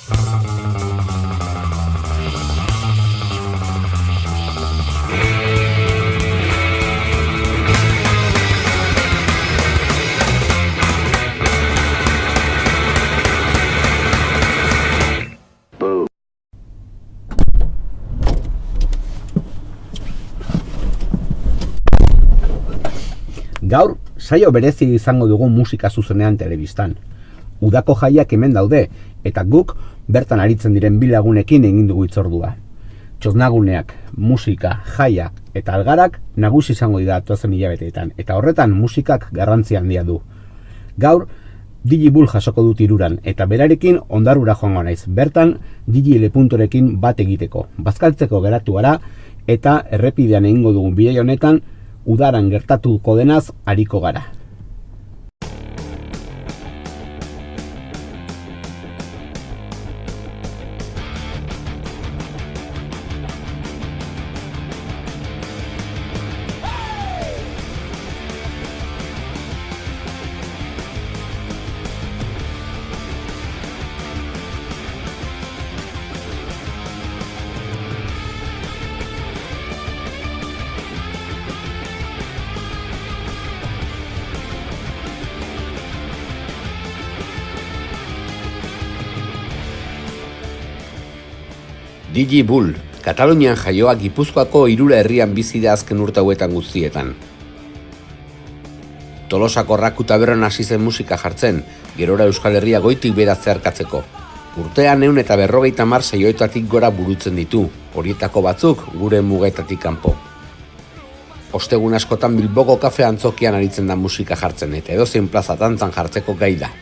Gaur, saio berezi izango dugu musika zuzenean telebistan. Udako jaiak hemen daude, eta guk bertan aritzen diren bi lagunekin egin dugu hitzordua. Txosnaguneak, musika, jaiak eta algarak nagusi izango dira datozen hilabeteetan, eta horretan musikak garrantzi handia du. Gaur, DJ Bull jasoko dut hiruran, eta berarekin Ondarrura joango naiz, bertan DJ Lepuntorekin bat egiteko. Bazkaltzeko geratu gara, eta errepidean egingo dugun bideo honetan, udaran gertatuko denaz ariko gara. DJ Bull, Katalunian jaioa Gipuzkoako Hirura herrian bizi da azken urte hauetan guztietan. Tolosako Raku tabernan hasi zen musika jartzen, gerora Euskal Herria goitik behera zeharkatzeko. Urtean 150 saioetatik gora burutzen ditu, horietako batzuk gure mugetatik kanpo. Ostegun askotan Bilboko kafe antzokian aritzen da musika jartzen, eta edozein plaza dantzan jartzeko gai da.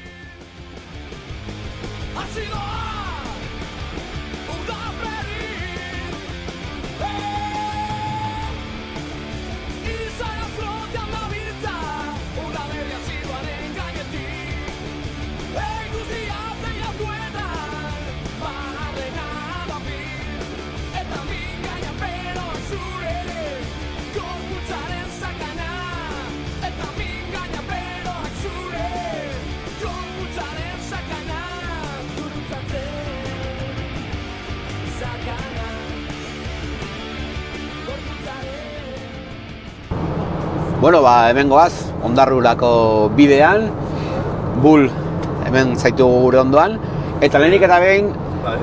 Bueno, hemen goaz, Ondarrurako bidean, Bull hemen zaitugu gure ondoan, eta lehenik eta behin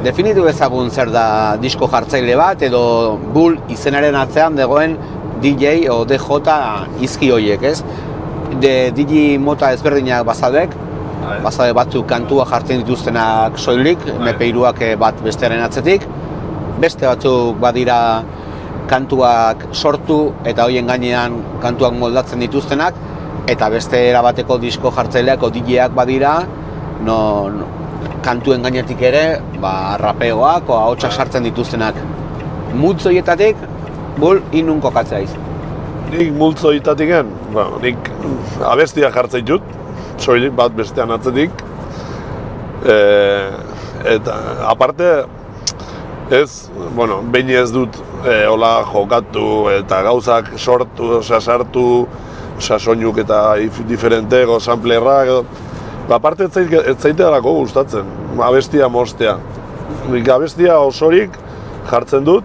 definitu ezagun zer da disko jartzaile bat, edo Bull izenaren atzean dagoen DJ o DJ izki horiek, ez? DJ mota ezberdinak bazadek, bazade batzuk kantua jartzen dituztenak soilik, MP3ak bat bestearen atzetik, beste batzuk badira kantuak sortu eta hoien gainean kantuak moldatzen dituztenak, eta beste erabateko disko jartzaileak o DJak badira, kantuen gainetik ere, rapeoak o ahotsak sartzen dituztenak. Multzo horietatik, Bull, inun kokatzea iz? Nik multzo horietatik nik abestia jartzen dut, soilik bat bestean atzetik. Eta aparte, behin ez dut hola jokatu eta gauzak sortu, sartu, soinuk eta diferente, samplerrak. Aparte ez zaitearako gustatzen, abestia mostea. Nik abestia osorik jartzen dut,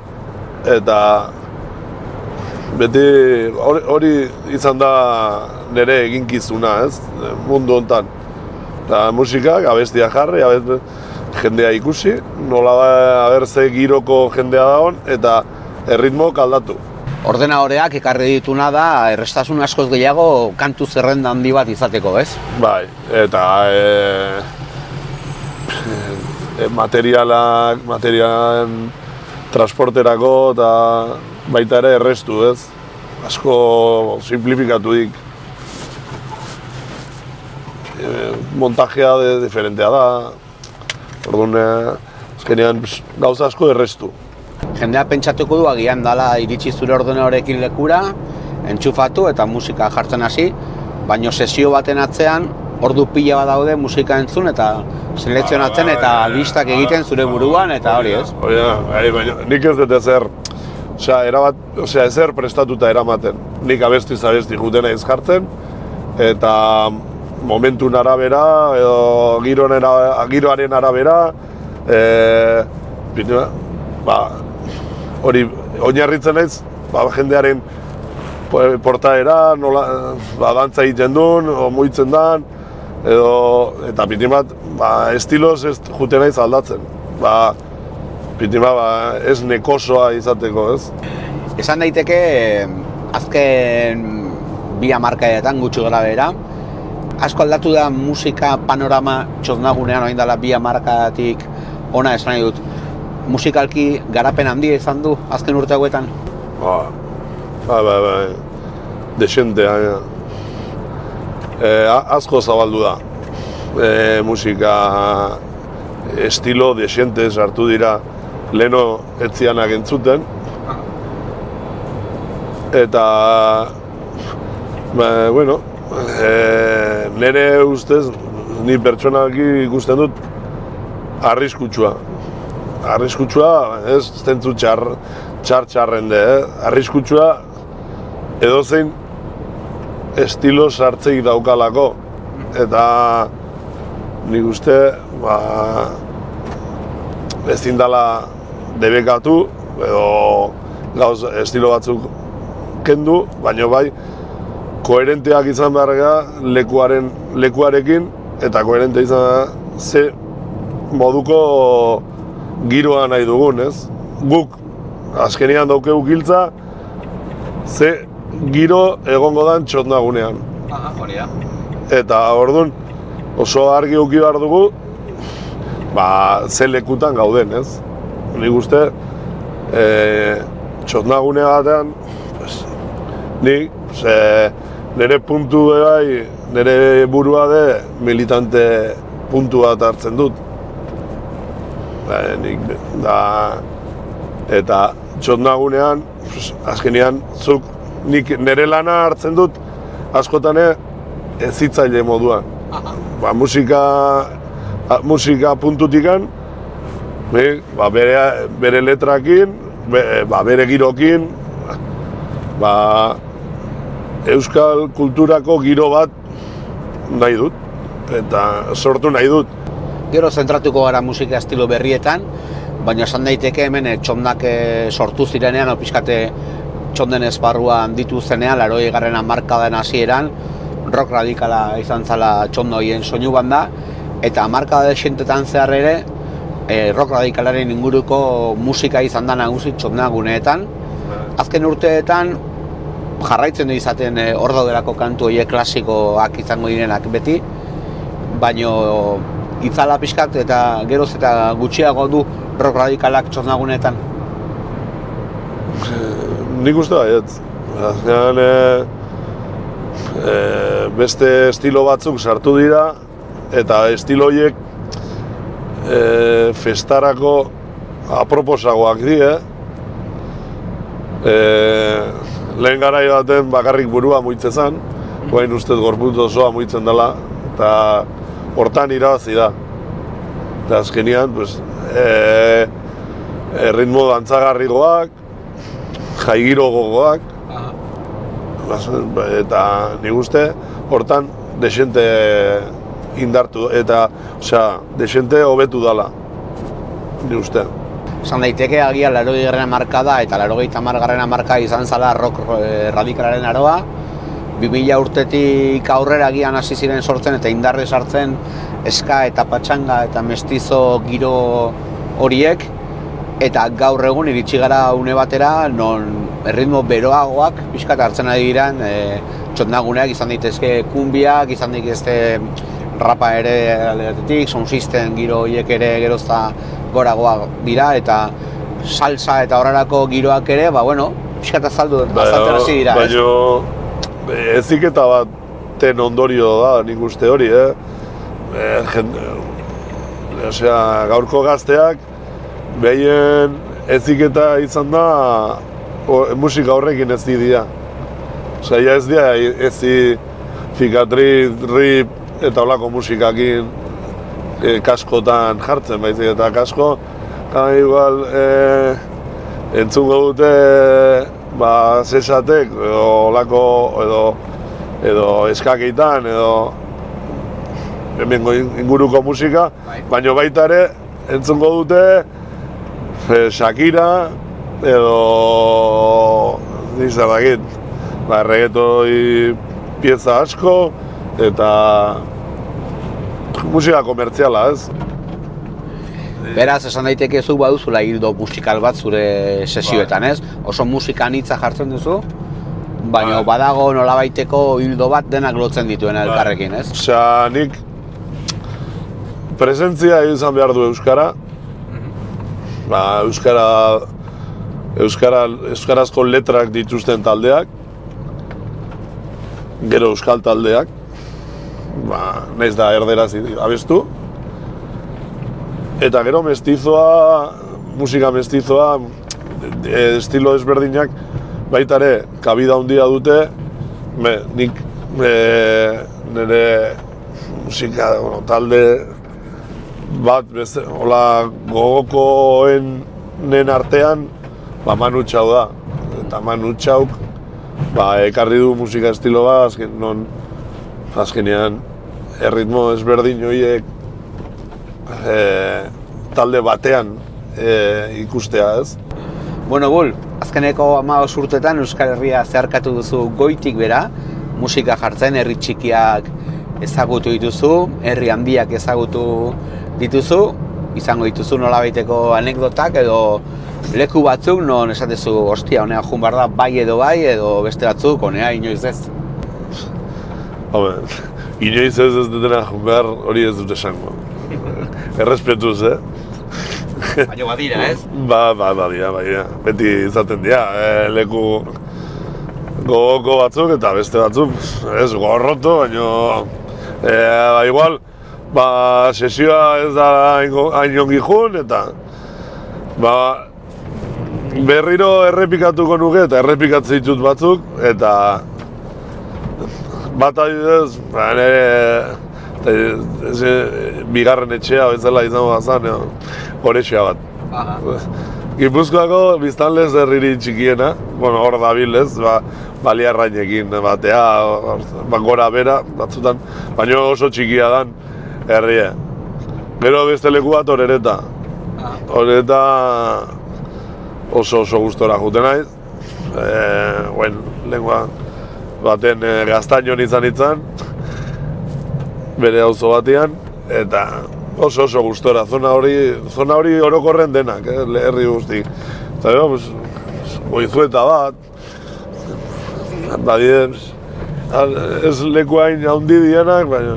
eta beti hori izan da nire eginkizuna, ez? Mundu hontan. Musikak, abestia jarri, jendea ikusi, nola da ze giroko jendea dagoen, eta erritmoak aldatu. Ordenadoreak ekarri dituna da errestasun askoz gehiago kantu zerrenda handi bat izateko, ez? Bai, eta materialen transporterako eta baita ere errestu, ez? Asko simplifikatu dik. Montajea diferentea da. Orduan, azkenean gauza asko errestu. Jendea pentsatuko du agian dala iritsi zure ordenadorekin lekura, entxufatu eta musika jartzen hasi, baino sesio baten atzean ordu pila bat daude musika entzun eta selekzionatzen eta listak egiten zure buruan eta hori, ez? Baina nik ez dut ezer, ezer prestatuta eramaten. Nik abestiz juten naiz jartzen, eta momentun arabera, edo giroaren arabera, Hori oinarritzen naiz, jendearen portaera, nola, dantza egiten duen, mugitzen dan, eta piti bat, estiloz ez jute naiz aldatzen. Piti bat, ez nekosoa izateko, ez? Esan daiteke, azken 2 hamarkadetan gutxi gara bera, asko aldatu da musika panorama Txotnagunean orain dela 2 hamarkadatik ona esan nahi dut. Musikalki garapen handia izan du azken urte hauetan? Desentea. Asko zabaldu da. Musika estilo desente sartu dira leno etzianak entzuten. Eta, nire ustez, ni pertsonalki ikusten dut arriskutsua. Arriskutsua, ez zentzu txarrende, arriskutsua edozein estilo sartzeik daukalako. Eta nik uste, ezin dela debekatu, edo gauz estilo batzuk kendu, baina bai, koherenteak izan behar gara lekuarekin, eta koherente izan ze moduko giroa nahi dugun, ez? Guk azkenean daukegu giltza, ze giro egongo dan Txotnagunean. Hori da. Eta orduan oso argi uki behar dugu, ze lekutan gauden, ez? Nik uste, Txotnagune batean, nire puntu bai, nire burua de militante puntu bat hartzen dut. Eta Txotnagunean, azkenean, nik nire lana hartzen dut, askotan ezitzaile moduan. Musika puntutikan, bere letrakin, bere girokin, euskal kulturako giro bat nahi dut, eta sortu nahi dut. Gero zentratuko gara musika estilo berrietan, baina esan daiteke hemen txondak sortu zirenean, pixkate txonden esparrua handitu zenean, 80. hamarkadan hasieran, rock radikala izan zala txondo horien soinu banda, eta hamarkada desentetan zehar ere, rock radikalaren inguruko musika izan da nagusi Txotnaguneetan. Azken urteetan jarraitzen du izaten hor daudelako kantu horiek klasikoak izango direnak beti, baino itzala pixkat eta geroz eta gutxiago du rock radikalak Txotnaguneetan. Nik uste baietz. Beste estilo batzuk sartu dira, eta estilo horiek festarako aproposagoak die. Lehen garai baten bakarrik burua muitzen zen, guain ustez gorputz osoa muitzen dela, eta hortan irabazi da. Eta azkenean, ritmo dantzagarrigoak, jaigiro gogoak, eta nik uste hortan desente indartu, eta desente hobetu dala, nik uste. Esan daiteke agian 80. hamarkada eta 80. hamarkada izan zala rock radikalaren aroa. 2000 urtetik aurrera agian hasi ziren sortzen eta indarre sartzen eska eta patxanga eta mestizo giro horiek. Eta gaur egun iritsi gara une batera, non erritmo beroagoak pixkat hartzen ari diren Txotnaguneak izan daitezke kumbiak, izan daitezke rapa ere aldetik, sound system giro horiek ere gerozta goragoak dira, eta salsa eta horrelako giroak ere, pixkat azaltzen hasi dira. Baina eziketa baten ondorio da, nik uste hori, gaurko gazteak, behien eziketa izan da musika horrekin ez dira. Ez dira ezi fikatriz, rip eta holako musikakin kaskotan jartzen, baizik eta kasko igual entzungo dute zesatek holako edo eskakeitan edo hemengo inguruko musika, baina baita ere entzungo dute Shakira edo zer dakit, reggaetoi pieza asko eta musika komertziala, ez? Beraz, esan daiteke zu baduzula hildo musikal bat zure sesioetan, ez? Oso musika anitza jartzen duzu, baina badago nolabaiteko hildo bat denak lotzen dituen elkarrekin, ez? Osea, nik presentzia izan behar du euskara. Euskarazko letrak dituzten taldeak, gero euskal taldeak, nahiz da erderaz abestu. Eta gero mestizoa, musika mestizoa, estilo ezberdinak baita ere kabida handia dute, nik nire musika talde bat hola gogokoenen artean Manu Txau da. Eta Manu Txauk ekarri du musika estilo bat, azkenean erritmo ezberdin horiek talde batean ikustea, ez? Bueno, Bull, azkeneko 15 urtetan Euskal Herria zeharkatu duzu goitik bera, musika jartzen, herri txikiak ezagutu dituzu, herri handiak ezagutu dituzu, izango dituzu nolabaiteko anekdotak edo leku batzuk non esatezu, ostia, honea jun behar da bai edo beste batzuk, honea inoiz ez. Inoiz ez dutena jun behar hori ez dut esango. Errespetuz, Baina badira, ez? Badira. Beti izaten dira, leku gogoko batzuk eta beste batzuk, ez gorroto, baina igual, sesioa ez da hain ongi jun eta berriro errepikatuko nuke eta errepikatzen ditut batzuk eta bat adibidez, bigarren etxea bezala izango bazan, horretxea bat. Gipuzkoako biztanlez herriri txikiena, hor dabilez, baliarrainekin batea, gora bera batzutan, baina oso txikia dan herria. Gero beste leku bat Orereta. Orereta oso gustora juten naiz. Lengua baten Gaztañon izan, bere auzo batean, eta oso gustora, zona hori orokorren denak, herri guzti. Eta Goizueta bat, ez leku hain handi dienak, baina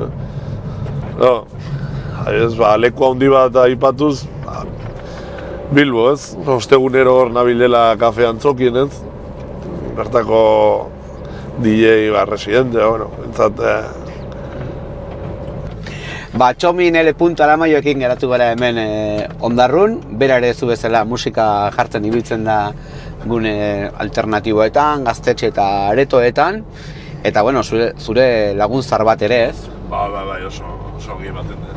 leku handi bat aipatuz, Bilbo, ez? Ostegunero hor nabilela kafe antzokien, ez? Bertako DJ residente, entzat... Txomin L. Aramaioekin geratu gara hemen Ondarrun, bera ere zu bezala musika jartzen ibiltzen da gune alternatiboetan, gaztetxe eta aretoetan, eta zure lagun zar bat ere, ez? Oso ongi ematen da.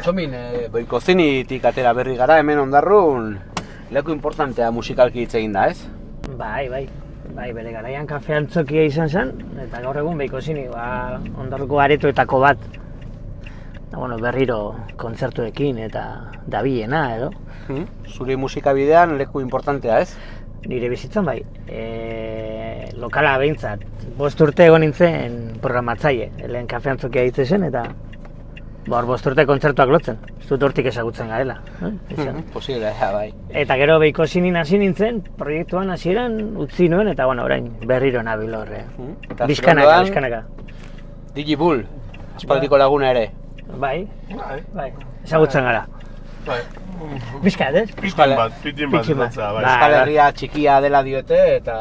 Txomin, Boikocinitik atera berri gara hemen Ondarrun, leku importantea musikalki hitz egin da, ez? Bai, bere garaian kafe antzokia izan zen, eta gaur egun behiko zini, Ondarruko aretoetako bat, berriro kontzertuekin eta dabilena, edo. Zure musikabidean leku importantea, ez? Nire bizitzan bai, lokala behintzat. 5 urte egon nintzen programatzaile, lehen kafe antzokia hitz zen, eta 5 urte kontzertuak lotzen, ez dut hortik ezagutzen garela. Posible, bai. Eta gero behiko zinin hasi nintzen, proiektuan hasieran utzi nuen, eta orain berriro nabil horre. Bizkanaka. Digibull, aspaldiko laguna ere. Bai, ezagutzen gara. Bizkat, ez? Pitin bat. Euskal Herria txikia dela diote, eta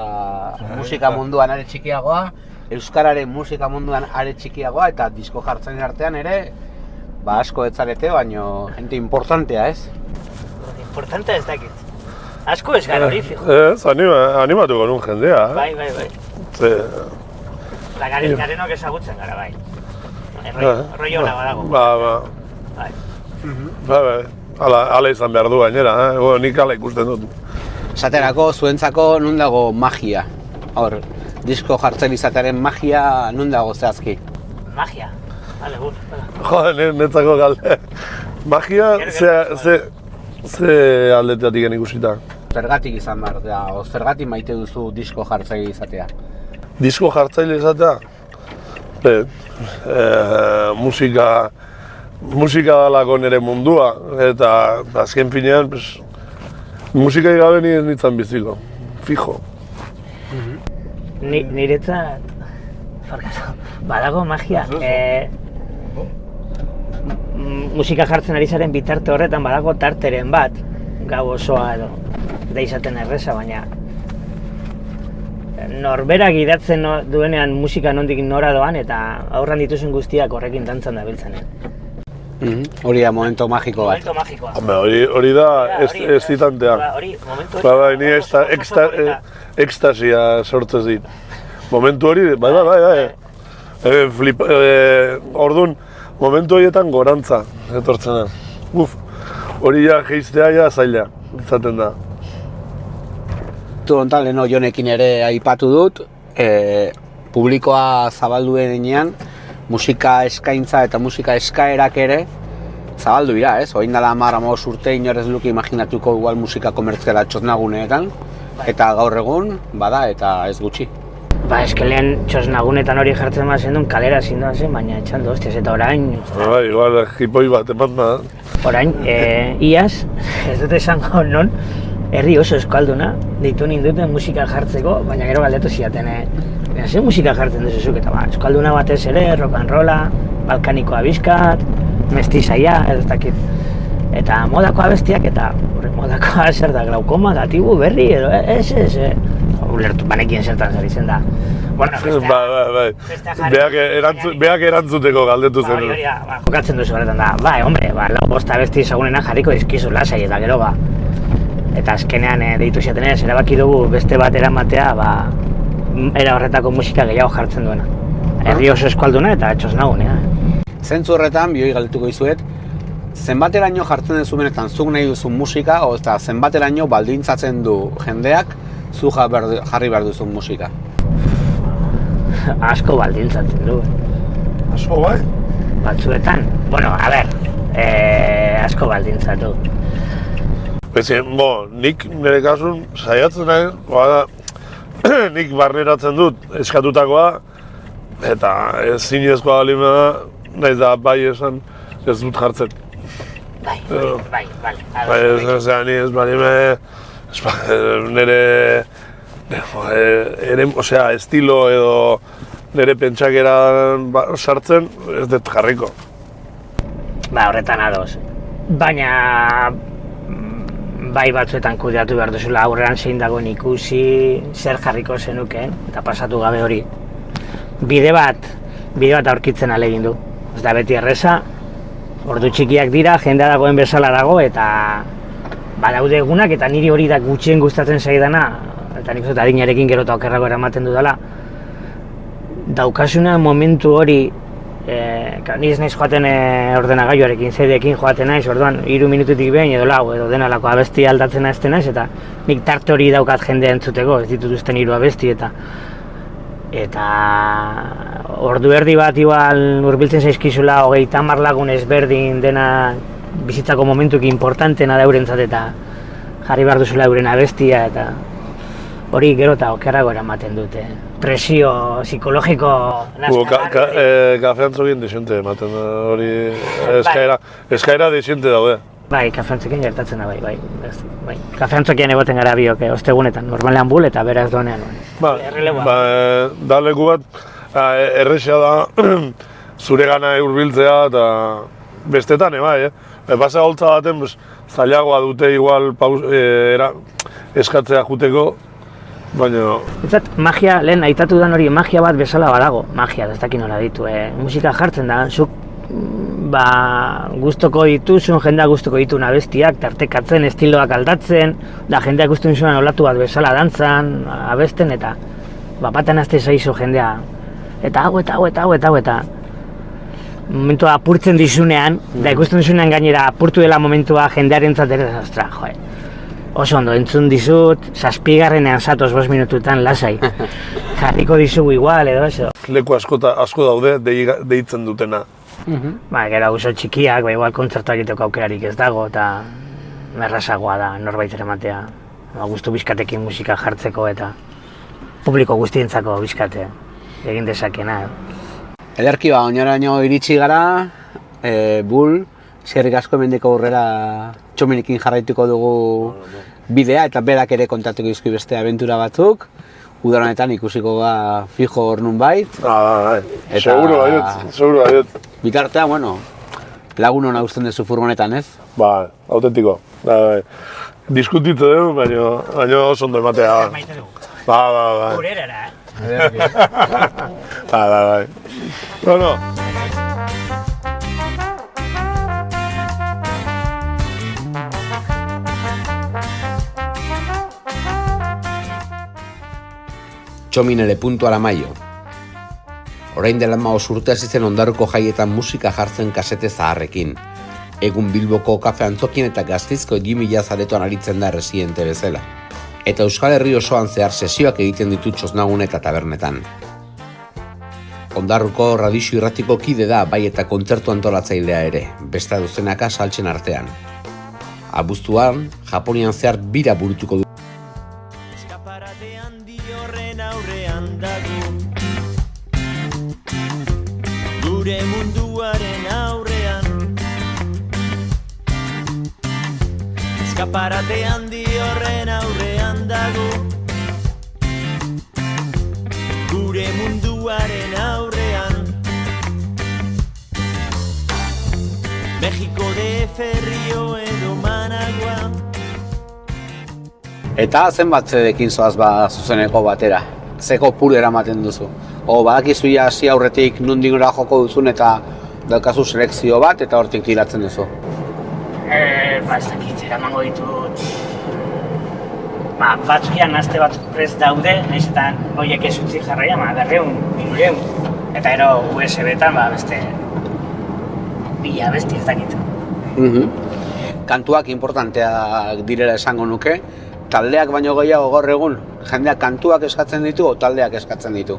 musika munduan are txikiagoa, euskararen musika munduan are txikiagoa, eta disko jartzen artean ere, asko ez zarete, baina jente importantea, ez? Importantea ez dakit. Asko ez gara hori, fijo. Ez, animatuko nun jendea. Bai. Garenok ezagutzen gara, bai. Rollo hona badago. Bai. Hala izan behar du gainera, nik hala ikusten dut. Esaterako, zuentzako nun dago magia? Hor, disko jartzen izatearen magia nun dago zehazki? Magia? Bale, Joder, netzako galde. Magia, ze aldetatik ikusita? Zergatik izan behar da, zergatik maite duzu disko jartzaile izatea? Disko jartzaile izatea? Musika dalako nire mundua, eta azken finean, musikai gabe ni ez nintzen biziko, fijo. Niretzat, badago magia. Musika jartzen ari zaren bitarte horretan badago tarteren bat, gau osoa edo, da izaten erreza, baina norberak gidatzen duenean musika nondik nora doan eta aurran dituzun guztiak horrekin dantzan dabiltzanen. Hori da momento magiko bat. Momento magikoa. Hori da estitantea. Hori, momentu hori. Ni ekstasia sortzez dit. Momentu hori, bai. Orduan, momentu horietan gorantza etortzen da. Hori ja geiztea ja zaila, izaten da. Hontan leheno Jonekin ere aipatu dut, publikoa zabaldu denean, musika eskaintza eta musika eskaerak ere zabaldu dira, ez? Orain dela 10-15 urte inorez luke imaginatuko igual musika komertziala txosnaguneetan, eta gaur egun, bada eta ez gutxi. Eskelean txosnagunetan hori jartzen bazen duen kalera zindoan zen, baina etxando, hostias, eta orain... Igual, hipoi bat eman da. Orain, iaz, ez dut esango non, herri oso eskalduna, deitu ninduten musika jartzeko, baina gero galdetu ziaten, ze musika jartzen duzuzuk, eta eskalduna batez ere, rock and rolla, balkanikoa bizkat, mestizaia, ez dakit. Eta modako abestiak, eta modakoa zer da, glaukoma, gatibu, berri, edo, ulertu, banekien zertan zer izen da. Bai. Beak erantzuteko galdetu zen. Hori, jokatzen duzu horretan da, lau bosta abesti ezagunena jarriko dizkizu lasai, eta gero, eta azkenean deitu ziaten ez, erabaki dugu beste bat eramatea, era horretako musika gehiago jartzen duena. Herri oso eskualduna eta txosnagunea. Zentzu horretan, bioi galdetuko dizuet, zenbateraino jartzen duzu benetan zuk nahi duzun musika, eta zenbateraino baldintzatzen du jendeak zu jarri behar duzun musika? Asko baldintzatzen du. Asko bai? Batzuetan, asko baldintzatu. Nik nire kasun saiatzen nahi, nik barneratzen dut eskatutakoa, eta ez zinezkoa balima da, nahiz da bai esan ez dut jartzen. Bai. Ni ez balima nire estilo edo nire pentsakeran sartzen ez dut jarriko. Horretan ados. Baina bai batzuetan kudeatu behar duzula aurrean zein dagoen ikusi, zer jarriko zenukeen, eta pasatu gabe hori. Bide bat aurkitzen alegin du. Ez da beti erreza, ordu txikiak dira, jendea dagoen bezala dago, eta badaude egunak, eta niri hori da gutxien gustatzen zaidana, eta nik zut adinarekin gero eta okerrago eramaten dudala, daukasuna momentu hori Ni ez naiz joaten ordenagailuarekin, CD-ekin joaten naiz, orduan 3 minututik behin edo lau edo denalako abestia aldatzen hasten naiz, eta nik tarte hori daukat jendea entzuteko, ez ditut usten 3 abesti, eta ordu erdi bat igual hurbiltzen zaizkizula 30 lagun ezberdin dena bizitzako momentuki importantena da eurentzat, eta jarri behar duzula euren abestia, eta hori gero eta okerrago eramaten dute. Presio psikologiko Kafe antzokien desiente ematen hori eskaera desiente daude. Bai, kafe antzokin gertatzen da, bai. Kafe antzokian egoten gara biok, ostegunetan, normalean bul eta beraz donean. Da leku bat, errexea da zure gana hurbiltzea eta bestetan, bai, Pasa holtza baten, zailagoa dute igual eskatzea juteko, baina... Ezat, magia, lehen aitatu dan hori, magia bat bezala badago. Magia, ez dakit nola ditu, musika jartzen da, zuk gustoko dituzun, jendea gustoko ditun abestiak, tartekatzen, estiloak aldatzen, da jendeak gustuen zuen olatu bat bezala dantzan, abesten, eta baten azte zaizu jendea. Eta hau, momentua apurtzen dizunean, da ikusten dizunean gainera apurtu dela momentua jendearentzat ere, ostra, joe. Oso ondo, entzun dizut, 7. zatoz 5 minututan lasai. Jarriko dizugu igual edo eso. Leku asko daude deitzen dutena. Gero oso txikiak, igual kontzertuak egiteko aukerarik ez dago, eta errazagoa da norbait eramatea. Gustu bizkatekin musika jartzeko eta publiko guztientzako bizkate egin dezakena. Ederki oinaraino iritsi gara, Bull, eskerrik asko hemendiko aurrera Txominekin jarraituko dugu bidea eta berak ere kontatuko dizkigu beste abentura batzuk. Udara honetan ikusiko ga fijo hor nunbait. Seguro baiet. Bitartean, bueno, lagun hona usten duzu furgonetan, ez? Autentiko. Diskutitze dugu, baina oso ondo ematea. Ba. Urerara, Bai. No. Txomin puntu Aramaio. Orain dela 15 urte hasi zen Ondarruko jaietan musika jartzen kasete zaharrekin. Egun Bilboko kafe antzokien eta Gasteizko Jimmy Aretoan aritzen da residente bezala. Eta Euskal Herri osoan zehar sesioak egiten ditu txosnagun eta tabernetan. Ondarruko Radixu Irratiko kide da bai eta kontzertu antolatzailea ere, beste dozenaka saltzen artean. Abuztuan, Japonian zehar bira burutuko du. Gure munduaren aurrean Eskaparate handi horren aurrean dago Gure munduaren aurrean Mexiko DF Rio edo Managua Eta zenbat zedekin zoaz zuzeneko batera? Zeko puru eramaten duzu? Badakizu hasi aurretik nondik nora joko duzun eta daukazu selekzio bat eta hortik tiratzen duzu? Ez dakit, eramango ditut... Batzukian aste batzuk prest daude, nahiz eta horiek ez utzi jarraia, 200, eta ero USB-tan beste... beste ez dakit. Kantuak importanteak direla esango nuke, taldeak baino gehiago gaur egun, jendeak kantuak eskatzen ditu o taldeak eskatzen ditu?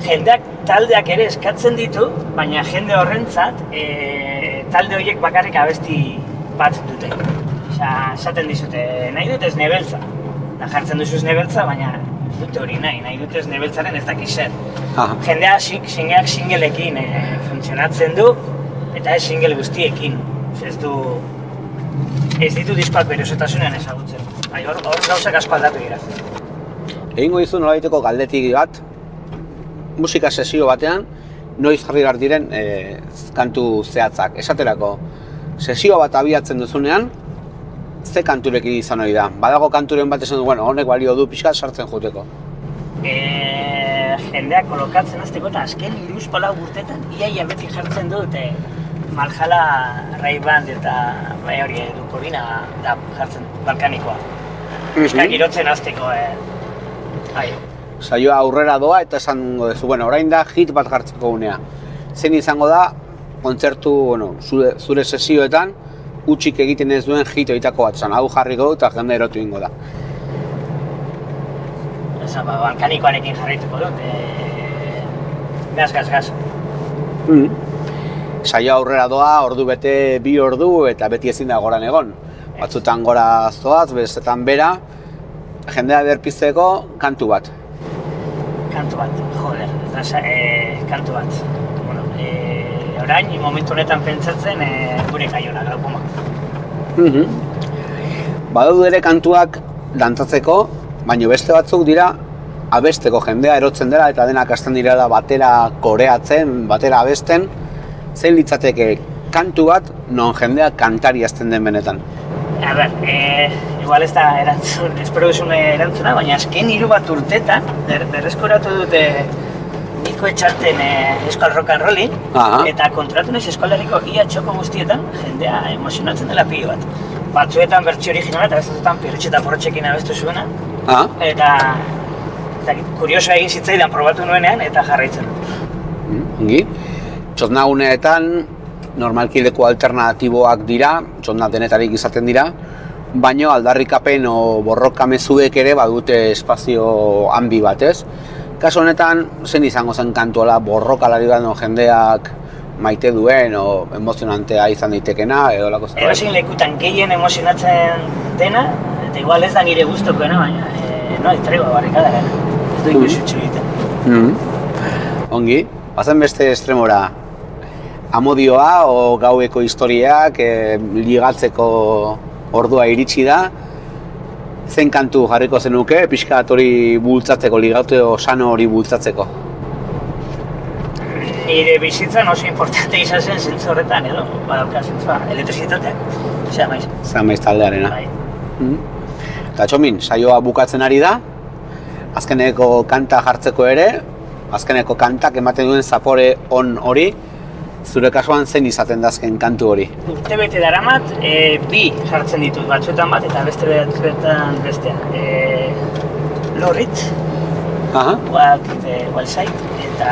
Jendeak taldeak ere eskatzen ditu, baina jende horrentzat talde horiek bakarrik abesti bat dute. Esaten dizute, nahi dut ez nebeltza. Jartzen duzuz nebeltza, baina ez dute hori nahi dut ez nebeltzaren ez dakiz zer. Jendea singleekin funtzionatzen du, eta ez single guztiekin. Ez ditu diskoak bere osotasunean ezagutzen. Hor gauzak asko aldatu dira. Egingo dizu nolabaiteko galdetik bat, musika sesio batean, noiz jarri behar diren kantu zehatzak. Esaterako, sesio bat abiatzen duzunean, ze kanturekin izan hori da? Badago kanturen bat esan du, honek balio du pixka sartzen joteko. Jendeak kolokatzen azteko eta azken 3-4 urtetan iaia beti jartzen dut Malhala, Ray Band eta hori Dukorina da jartzen balkanikoa. Pixka girotzen azteko. saioa aurrera doa eta esango duzu, bueno, orain da hit bat jartzeko unea. Zein izango da, kontzertu, bueno, zure sesioetan, utxik egiten ez duen hit horietako bat, hau jarriko dut eta jende erotu ingo da. Balkanikoarekin jarraituko dut, gaz. Saioa aurrera doa, ordu bete, 2 ordu eta beti ezin da goran egon. Batzutan gora zoaz, bestetan bera, jendea berpizteko kantu bat. Kantu bat, joder, kantu bat. Bueno, orain, momentu honetan pentsatzen gure kaiona, Glaukoma. Badaude ere kantuak dantzatzeko, baina beste batzuk dira abesteko, jendea erotzen dela eta denak hasten direla batera koreatzen, batera abesten. Zein litzateke kantu bat non jendea kantari hasten den benetan? A ber, igual ez da erantzun, espero duzun erantzuna, baina azken 3 bat urtetan berreskuratu dute Niko Etxarten Euskal Rock and Rolli, eta kontratu naiz Euskal Herriko ia txoko guztietan jendea emozionatzen dela pilo bat. Batzuetan bertsio originala eta bestetan Pirritx eta Porrotxekin abestu zuena, eta kuriosoa egin zitzaidan probatu nuenean eta jarraitzen. Ongi. Txotnaguneetan normalki leku alternatiboak dira, txotna denetarik izaten dira, baina aldarrikapen o borroka mezuek ere badute espazio hanbi bat, ez? Kasu honetan, zen izango zen kantuala borrokalari bat jendeak maite duen o emozionantea izan daitekena edo lako zerbait? Edozein lekutan gehien emozionatzen dena, eta igual ez da nire gustokoena, baina no traigo barrikada gara, ez du ikusutxo egiten. Ongi, bazen beste estremora, amodioa o gaueko historiak ligatzeko ordua iritsi da. Zein kantu jarriko zenuke, pixkat hori bultzatzeko, ligatu sano hori bultzatzeko? Nire bizitzan oso importante izan zen zentzu horretan edo, badauka zentzua, elektrizitateak, zera maiz taldearena. Eta Txomin, saioa bukatzen ari da, azkeneko kanta jartzeko ere, azkeneko kantak ematen duen zapore on hori, zure kasuan zein izaten da azken kantu hori? Urtebete daramat, 2 jartzen ditut, batzuetan bat eta beste batzuetan bestea. Lorrit, Walk the Wild Side, eta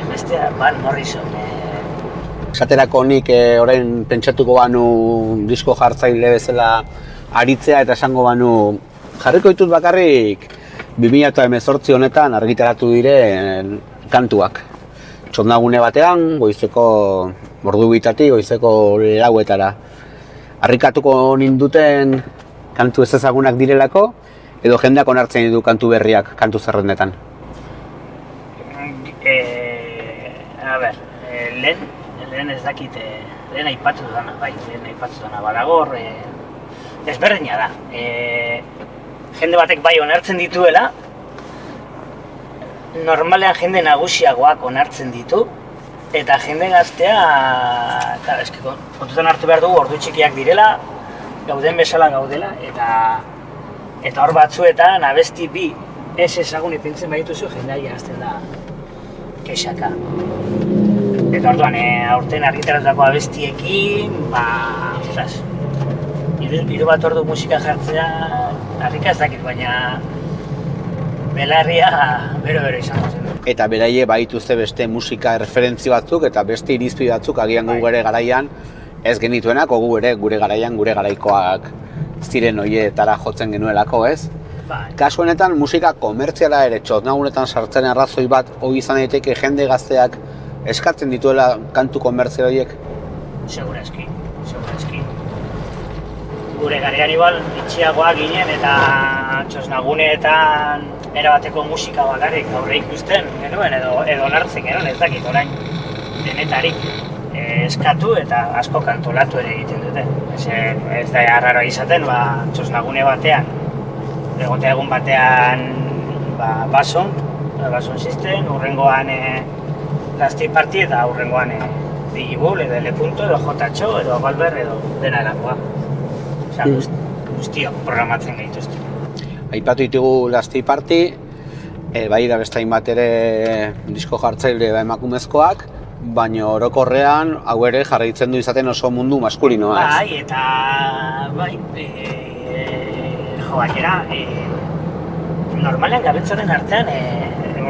bestea Van Morrison. Esaterako nik orain pentsatuko banu disko jartzaile bezala aritzea eta esango banu jarriko ditut bakarrik 2018 honetan argitaratu diren kantuak. Txotnagune batean, goizeko ordu 2 goizeko 4 harrikatuko ninduten kantu ez ezagunak direlako, edo jendeak onartzen ditu kantu berriak kantu zerrendetan? A ber, lehen ez dakit, lehen aipatu dana, badagor, desberdina da. Jende batek bai onartzen dituela, normalean jende nagusiagoak onartzen ditu, eta jende gaztea, kontutan hartu behar dugu ordu txikiak direla, gauden bezala gaudela, eta hor batzuetan abesti 2 ez ezagun ipintzen badituzu jendea hasten da kexaka. Eta orduan, aurten argitaratutako abestiekin, ostras, 3 bat ordu musika jartzea, harrika ez dakit, baina belarria bero izango zen. Eta beraie baituzte beste musika referentzi batzuk eta beste irizpide batzuk agian gu ere garaian ez genituenak, gu ere gure garaian gure garaikoak ziren horietara jotzen genuelako, ez? Kasu honetan musika komertziala ere txotnagunetan sartzen arrazoi bat hori izan daiteke jende gazteak eskatzen dituela kantu komertzial horiek? Segurazki. Gure garaian igual itxiagoak ginen eta txosnaguneetan erabateko musika bakarrik aurre ikusten genuen edo onartzen genuen, ez dakit orain denetarik eskatu eta asko kantolatu ere egiten dute. Ez da arraroa izaten, txosnagune batean, egotea egun batean Bason System, urrengoan Gaztei Party eta urrengoan Digibull edo L. edo J. edo Valver edo dena erakoa. Guztiok programatzen gehituzte. Aipatu ditugu Gaztei Party, bai da beste hainbat ere disko jartzaile emakumezkoak, baina orokorrean hau ere jarraitzen du izaten oso mundu maskulinoa, ez? Bai, eta bai, gainera, normalean gabetzoren artean,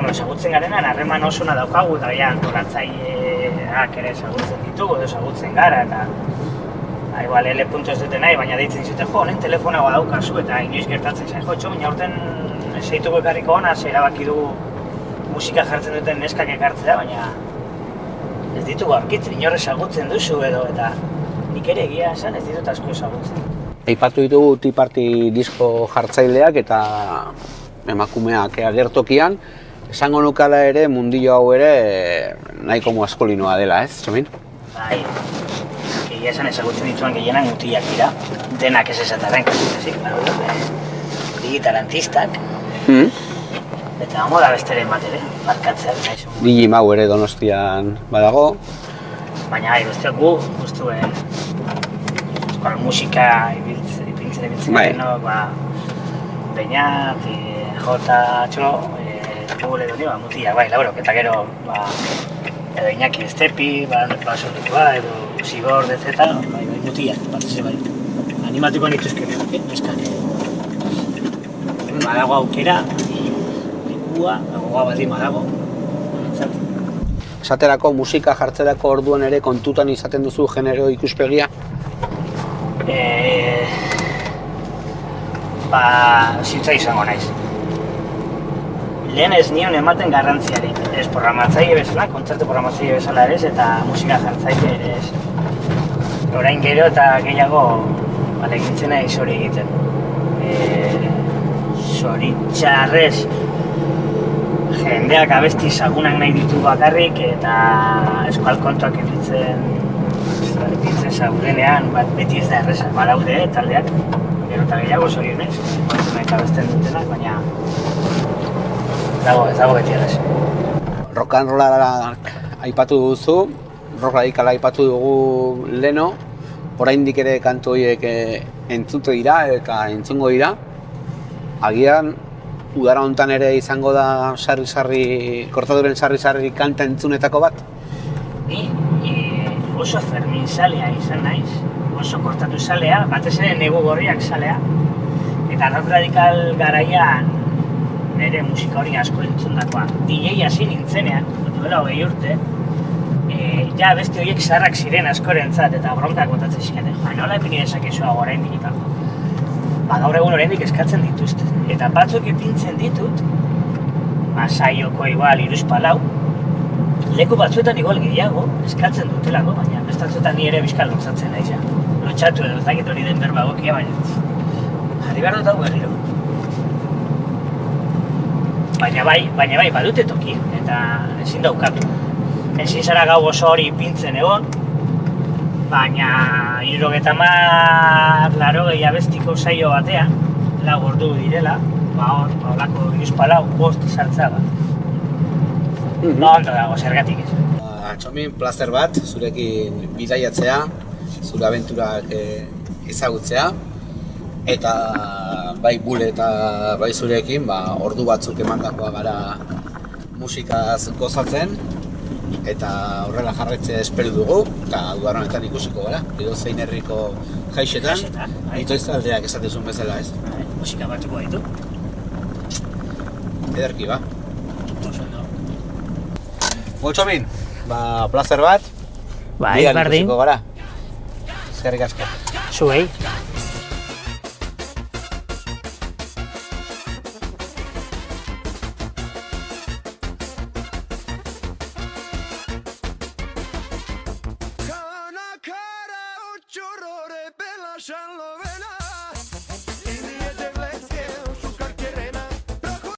ezagutzen garenan harreman osona daukagu, eta ja, antolatzaileak ere ezagutzen ditugu, edo ezagutzen gara, eta igual, puntu ez dute nahi, baina deitzen zuten, jo, honen telefonagoa daukazu, eta inoiz gertatzen zen, jo, baina aurten zeituko ekarriko hona, erabaki dugu musika jartzen duten neskak ekartzea, baina ez ditugu aurkitzen, inor ezagutzen duzu edo, eta nik ere egia esan ez ditut asko ezagutzen. Aipatu ditugu Tea Party disko jartzaileak eta emakumeak agertokian, esango nukala ere mundio hau ere nahiko maskulinoa dela, ez, Txomin? Bai, egia esan ezagutzen dituan gehienak mutilak dira, denak ez esataren kasitezik, digitalantistak, eta hongo da besteren bat ere, barkatzea. Digi Mau ere Donostian badago. Baina bai, besteak guztuen euskal musika ipintzen garen, Beñat, Jota, Txo, Pugule doni, mutilak, bai, laurok, eta gero, edo Iñaki Estepi, basortukoa, edo Zibor, dezeta, bai, mutilak, batez bai. Animatuko nituzke neskak. Badago aukera, lekua, gogoa baldin badago. Esaterako musika jartzerako orduan ere kontutan izaten duzu genero ikuspegia? Zintza izango naiz. Lehen ez nion ematen garrantziari. Ez programatzaile bezala, kontzertu programatzaile bezala ere ez, eta musika jartzaile ere ez. Orain gero eta gehiago alegintzen naiz hori egiten. Zoritxarrez jendeak abesti zagunak nahi ditu bakarrik eta euskal kontuak ipintzen zagunenean beti ez da errezak badaude taldeak, gero eta gehiago zorionez, kontunak abesten dutenak, baina ez dago beti errez. Rock and rollak aipatu duzu, rock radikala aipatu dugu leno, oraindik ere kantu horiek entzute dira eta entzungo dira. Agian, udara hontan ere izango da kortaduren sarri-sarri kanta entzunetako bat? Ni oso Fermin zalea izan naiz, oso kortatu zalea, batez ere Negu Gorriak zalea. Eta rock radikal garaian nire musika hori asko entzundakoa. DJ hasi nintzenean, duela 20 urte, ja beste horiek zaharrak ziren askorentzat eta bronkak botatzen zikaten. Nola epini dezakezu hau oraindik eta gaur egun oraindik eskatzen dituzte. Eta batzuk ipintzen ditut, saioko igual 3-4, leku batzuetan igual gehiago eskatzen dutelako, baina bestatzuetan ni ere bizkal lotzatzen naiz. Lotxatu edo ez dakit hori den berba egokia, baina jarri behar dut hau berriro. Baina bai, badute toki, eta ezin daukatu. Ezin zara gau oso hori ipintzen egon, baina 70 abestiko saio batean, 4 ordu direla, horlako 3-4 sartzea bat. Ondo dago, zergatik ez. Txomin, plazer bat, zurekin bidaiatzea, zure abenturak ezagutzea, eta bai Bule eta bai zurekin ordu batzuk emandakoa gara musikaz gozatzen, eta horrela jarraitzea espero dugu, eta udara honetan ikusiko gara, edozein herriko jaixetan, itoizaldeak esatezun bezala, ez? Musika batzuko ditu. Ederki, Txomin, plazer bat, Bai, bardin. ikusiko gara. Eskerrik asko. Zuei.